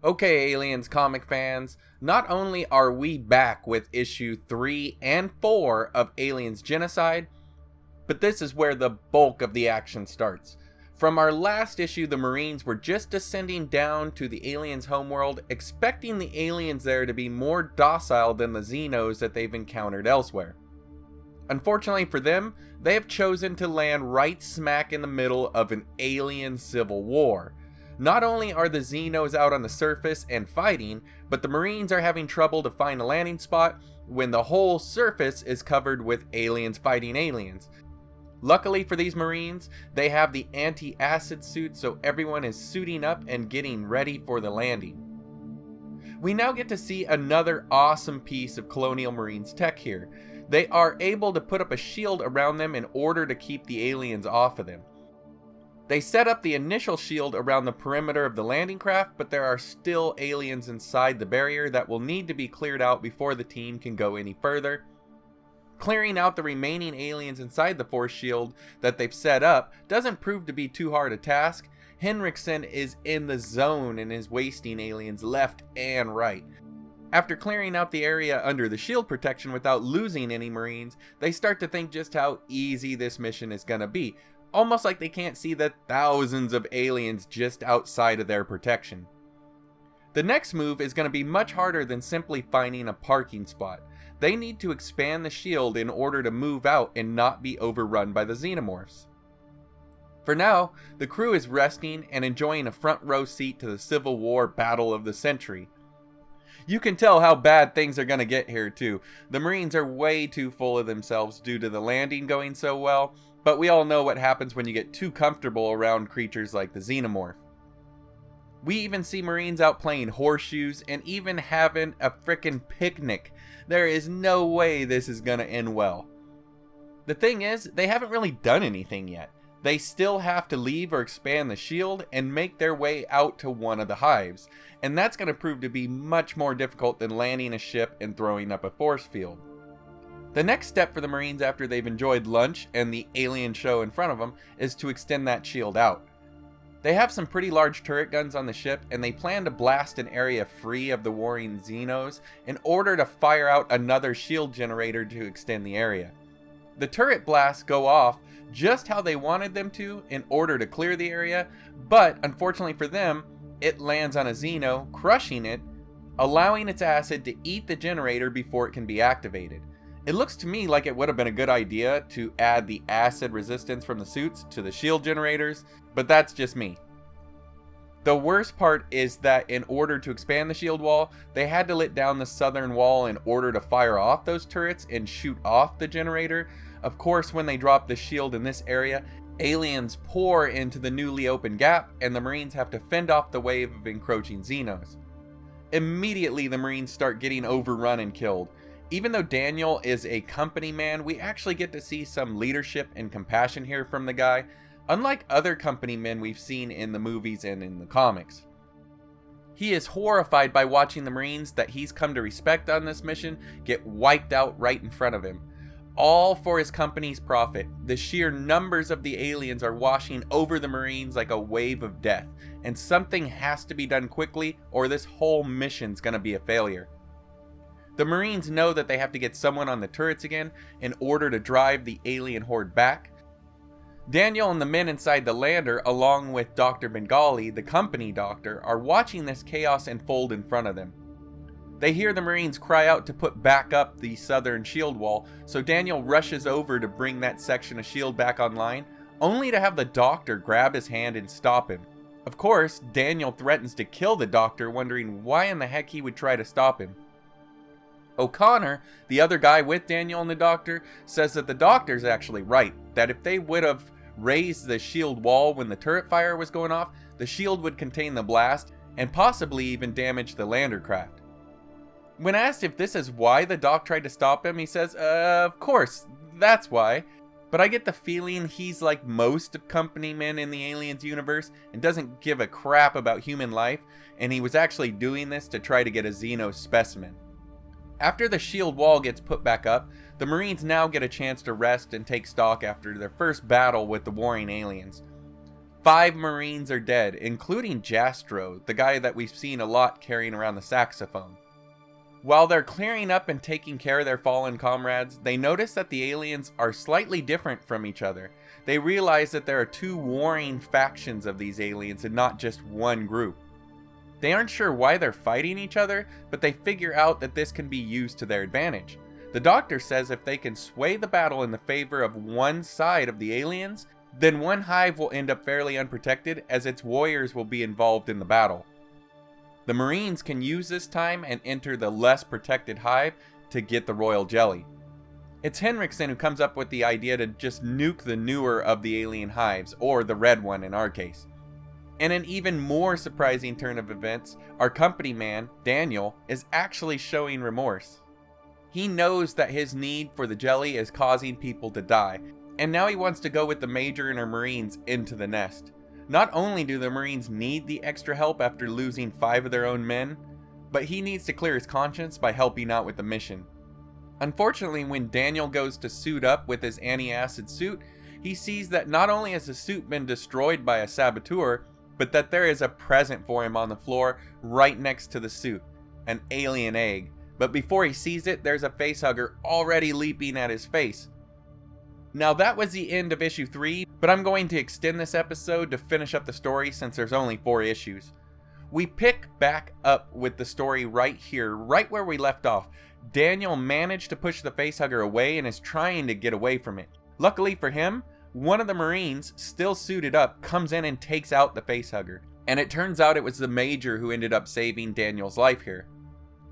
Okay, Aliens comic fans, not only are we back with issue 3 and 4 of Aliens Genocide, but this is where the bulk of the action starts. From our last issue, the Marines were just descending down to the aliens' homeworld, expecting the aliens there to be more docile than the Xenos that they've encountered elsewhere. Unfortunately for them, they have chosen to land right smack in the middle of an alien civil war. Not only are the Xenos out on the surface and fighting, but the Marines are having trouble to find a landing spot when the whole surface is covered with aliens fighting aliens. Luckily for these Marines, they have the anti-acid suit, so everyone is suiting up and getting ready for the landing. We now get to see another awesome piece of Colonial Marines tech here. They are able to put up a shield around them in order to keep the aliens off of them. They set up the initial shield around the perimeter of the landing craft, but there are still aliens inside the barrier that will need to be cleared out before the team can go any further. Clearing out the remaining aliens inside the force shield that they've set up doesn't prove to be too hard a task. Henriksen is in the zone and is wasting aliens left and right. After clearing out the area under the shield protection without losing any Marines, they start to think just how easy this mission is gonna be. Almost like they can't see the thousands of aliens just outside of their protection. The next move is going to be much harder than simply finding a parking spot. They need to expand the shield in order to move out and not be overrun by the xenomorphs. For now, the crew is resting and enjoying a front row seat to the Civil War battle of the century. You can tell how bad things are going to get here too. The Marines are way too full of themselves due to the landing going so well, but we all know what happens when you get too comfortable around creatures like the xenomorph. We even see Marines out playing horseshoes and even having a frickin' picnic. There is no way this is gonna end well. The thing is, they haven't really done anything yet. They still have to leave or expand the shield and make their way out to one of the hives, and that's going to prove to be much more difficult than landing a ship and throwing up a force field. The next step for the Marines after they've enjoyed lunch and the alien show in front of them is to extend that shield out. They have some pretty large turret guns on the ship, and they plan to blast an area free of the warring Xenos in order to fire out another shield generator to extend the area. The turret blasts go off just how they wanted them to in order to clear the area, but unfortunately for them, it lands on a Xeno, crushing it, allowing its acid to eat the generator before it can be activated. It looks to me like it would have been a good idea to add the acid resistance from the suits to the shield generators, but that's just me. The worst part is that in order to expand the shield wall, they had to let down the southern wall in order to fire off those turrets and shoot off the generator. Of course, when they drop the shield in this area, aliens pour into the newly opened gap, and the Marines have to fend off the wave of encroaching Xenos. Immediately, the Marines start getting overrun and killed. Even though Daniel is a company man, we actually get to see some leadership and compassion here from the guy, unlike other company men we've seen in the movies and in the comics. He is horrified by watching the Marines that he's come to respect on this mission get wiped out right in front of him. All for his company's profit. The sheer numbers of the aliens are washing over the Marines like a wave of death, and something has to be done quickly or this whole mission's gonna be a failure. The Marines know that they have to get someone on the turrets again in order to drive the alien horde back. Daniel and the men inside the lander, along with Dr. Bengali, the company doctor, are watching this chaos unfold in front of them. They hear the Marines cry out to put back up the southern shield wall, so Daniel rushes over to bring that section of shield back online, only to have the doctor grab his hand and stop him. Of course, Daniel threatens to kill the doctor, wondering why in the heck he would try to stop him. O'Connor, the other guy with Daniel and the doctor, says that the doctor's actually right, that if they would have raised the shield wall when the turret fire was going off, the shield would contain the blast and possibly even damage the lander craft. When asked if this is why the doc tried to stop him, he says, of course, that's why. But I get the feeling he's like most of company men in the Aliens universe and doesn't give a crap about human life, and he was actually doing this to try to get a Xeno specimen. After the shield wall gets put back up, the Marines now get a chance to rest and take stock after their first battle with the warring aliens. 5 Marines are dead, including Jastro, the guy that we've seen a lot carrying around the saxophone. While they're clearing up and taking care of their fallen comrades, they notice that the aliens are slightly different from each other. They realize that there are 2 warring factions of these aliens and not just one group. They aren't sure why they're fighting each other, but they figure out that this can be used to their advantage. The doctor says if they can sway the battle in the favor of one side of the aliens, then one hive will end up fairly unprotected as its warriors will be involved in the battle. The Marines can use this time and enter the less protected hive to get the royal jelly. It's Henriksen who comes up with the idea to just nuke the newer of the alien hives, or the red one in our case. In an even more surprising turn of events, our company man, Daniel, is actually showing remorse. He knows that his need for the jelly is causing people to die, and now he wants to go with the Major and her Marines into the nest. Not only do the Marines need the extra help after losing 5 of their own men, but he needs to clear his conscience by helping out with the mission. Unfortunately, when Daniel goes to suit up with his anti-acid suit, he sees that not only has the suit been destroyed by a saboteur, but that there is a present for him on the floor right next to the suit, an alien egg. But before he sees it, there's a facehugger already leaping at his face. Now that was the end of issue 3, but I'm going to extend this episode to finish up the story since there's only 4 issues. We pick back up with the story right here, right where we left off. Daniel managed to push the facehugger away and is trying to get away from it. Luckily for him, one of the Marines, still suited up, comes in and takes out the facehugger. And it turns out it was the Major who ended up saving Daniel's life here.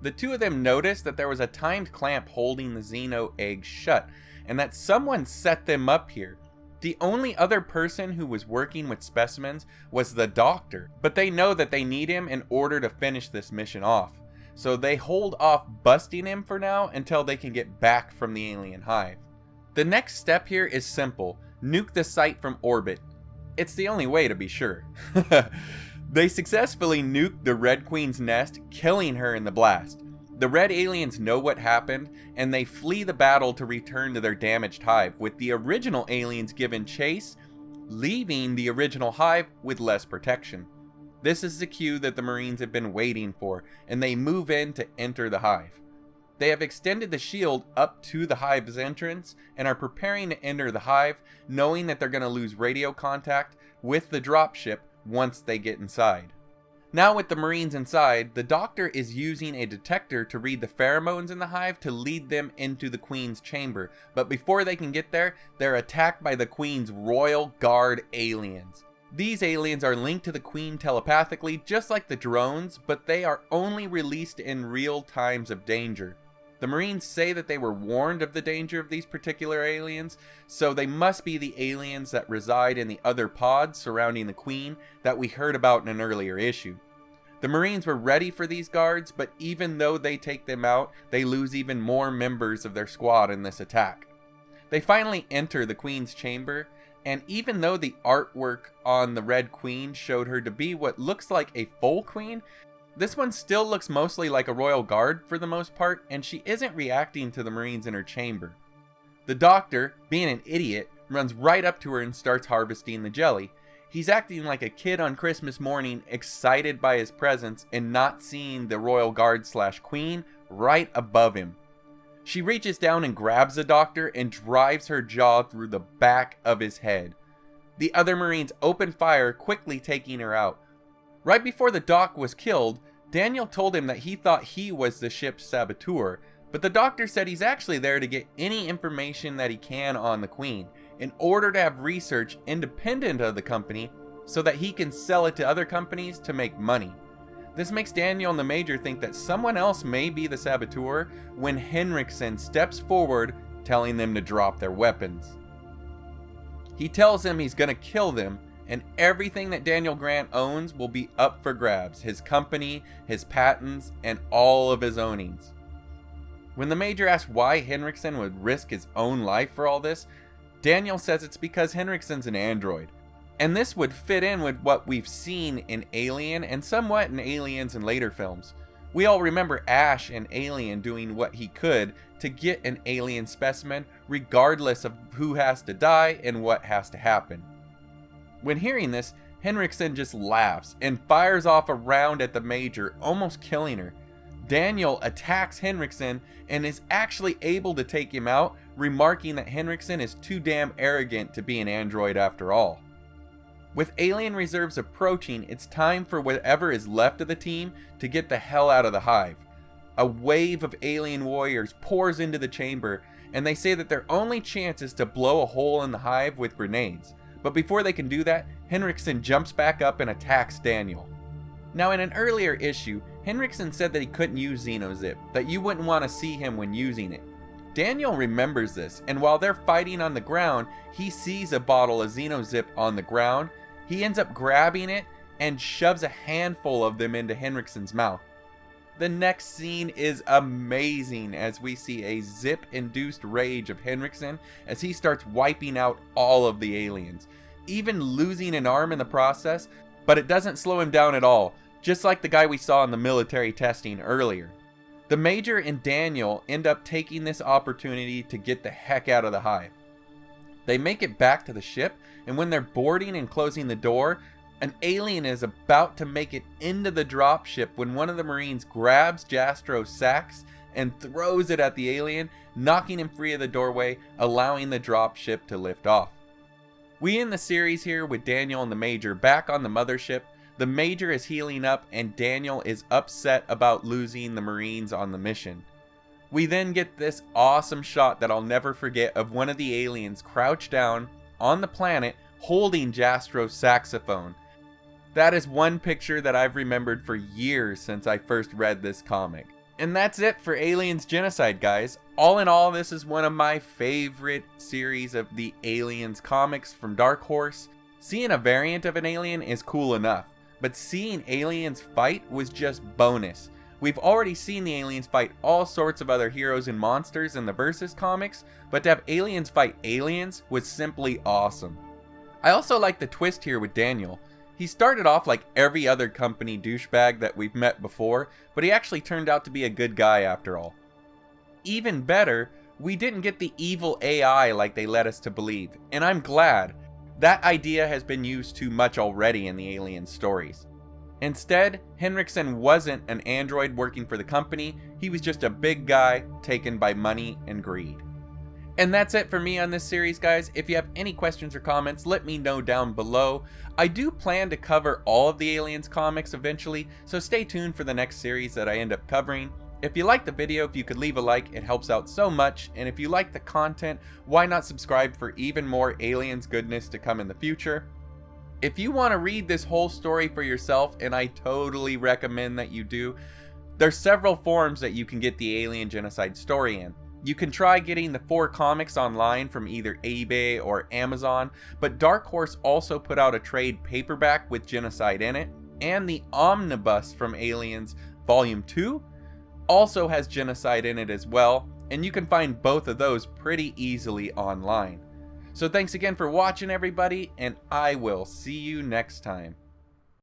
The 2 of them noticed that there was a timed clamp holding the Xeno egg shut, and that someone set them up here. The only other person who was working with specimens was the doctor, but they know that they need him in order to finish this mission off. So they hold off busting him for now until they can get back from the alien hive. The next step here is simple: nuke the site from orbit. It's the only way to be sure. They successfully nuked the Red Queen's nest, killing her in the blast. The red aliens know what happened, and they flee the battle to return to their damaged hive, with the original aliens given chase, leaving the original hive with less protection. This is the cue that the Marines have been waiting for, and they move in to enter the hive. They have extended the shield up to the hive's entrance, and are preparing to enter the hive, knowing that they're going to lose radio contact with the dropship once they get inside. Now with the Marines inside, the doctor is using a detector to read the pheromones in the hive to lead them into the Queen's chamber. But before they can get there, they're attacked by the Queen's Royal Guard aliens. These aliens are linked to the Queen telepathically, just like the drones, but they are only released in real times of danger. The Marines say that they were warned of the danger of these particular aliens, so they must be the aliens that reside in the other pods surrounding the Queen that we heard about in an earlier issue. The Marines were ready for these guards, but even though they take them out, they lose even more members of their squad in this attack. They finally enter the Queen's chamber, and even though the artwork on the Red Queen showed her to be what looks like a full queen, this one still looks mostly like a royal guard for the most part, and she isn't reacting to the Marines in her chamber. The doctor, being an idiot, runs right up to her and starts harvesting the jelly. He's acting like a kid on Christmas morning, excited by his presence and not seeing the royal guard / queen right above him. She reaches down and grabs the doctor and drives her jaw through the back of his head. The other Marines open fire, quickly taking her out. Right before the doc was killed, Daniel told him that he thought he was the ship's saboteur, but the doctor said he's actually there to get any information that he can on the Queen, in order to have research independent of the company so that he can sell it to other companies to make money. This makes Daniel and the Major think that someone else may be the saboteur when Henriksen steps forward, telling them to drop their weapons. He tells them he's gonna kill them, and everything that Daniel Grant owns will be up for grabs: his company, his patents, and all of his ownings. When the Major asks why Henriksen would risk his own life for all this, Daniel says it's because Henriksen's an android. And this would fit in with what we've seen in Alien and somewhat in Aliens in later films. We all remember Ash in Alien doing what he could to get an alien specimen, regardless of who has to die and what has to happen. When hearing this, Henriksen just laughs and fires off a round at the Major, almost killing her. Daniel attacks Henriksen and is actually able to take him out, remarking that Henriksen is too damn arrogant to be an android after all. With alien reserves approaching, it's time for whatever is left of the team to get the hell out of the hive. A wave of alien warriors pours into the chamber, and they say that their only chance is to blow a hole in the hive with grenades. But before they can do that, Henriksen jumps back up and attacks Daniel. Now, in an earlier issue, Henriksen said that he couldn't use Xenozip, that you wouldn't want to see him when using it. Daniel remembers this, and while they're fighting on the ground, he sees a bottle of Xenozip on the ground. He ends up grabbing it and shoves a handful of them into Henriksen's mouth. The next scene is amazing as we see a zip-induced rage of Henriksen as he starts wiping out all of the aliens, even losing an arm in the process, but it doesn't slow him down at all, just like the guy we saw in the military testing earlier. The Major and Daniel end up taking this opportunity to get the heck out of the hive. They make it back to the ship, and when they're boarding and closing the door, an alien is about to make it into the dropship when one of the Marines grabs Jastro's sax and throws it at the alien, knocking him free of the doorway, allowing the dropship to lift off. We end the series here with Daniel and the Major back on the mothership. The Major is healing up and Daniel is upset about losing the Marines on the mission. We then get this awesome shot that I'll never forget of one of the aliens crouched down on the planet holding Jastro's saxophone. That is one picture that I've remembered for years since I first read this comic. And that's it for Aliens Genocide, guys. All in all, this is one of my favorite series of the Aliens comics from Dark Horse. Seeing a variant of an alien is cool enough, but seeing aliens fight was just bonus. We've already seen the aliens fight all sorts of other heroes and monsters in the Versus comics, but to have aliens fight aliens was simply awesome. I also like the twist here with Daniel. He started off like every other company douchebag that we've met before, but he actually turned out to be a good guy after all. Even better, we didn't get the evil AI like they led us to believe, and I'm glad. That idea has been used too much already in the Alien stories. Instead, Henriksen wasn't an android working for the company, he was just a big guy taken by money and greed. And that's it for me on this series, guys. If you have any questions or comments, let me know down below. I do plan to cover all of the Aliens comics eventually, so stay tuned for the next series that I end up covering. If you liked the video, if you could leave a like, it helps out so much. And if you like the content, why not subscribe for even more Aliens goodness to come in the future? If you want to read this whole story for yourself, and I totally recommend that you do, there's several forms that you can get the Alien Genocide story in. You can try getting the 4 comics online from either eBay or Amazon, but Dark Horse also put out a trade paperback with Genocide in it, and the Omnibus from Aliens Volume 2 also has Genocide in it as well, and you can find both of those pretty easily online. So thanks again for watching, everybody, and I will see you next time.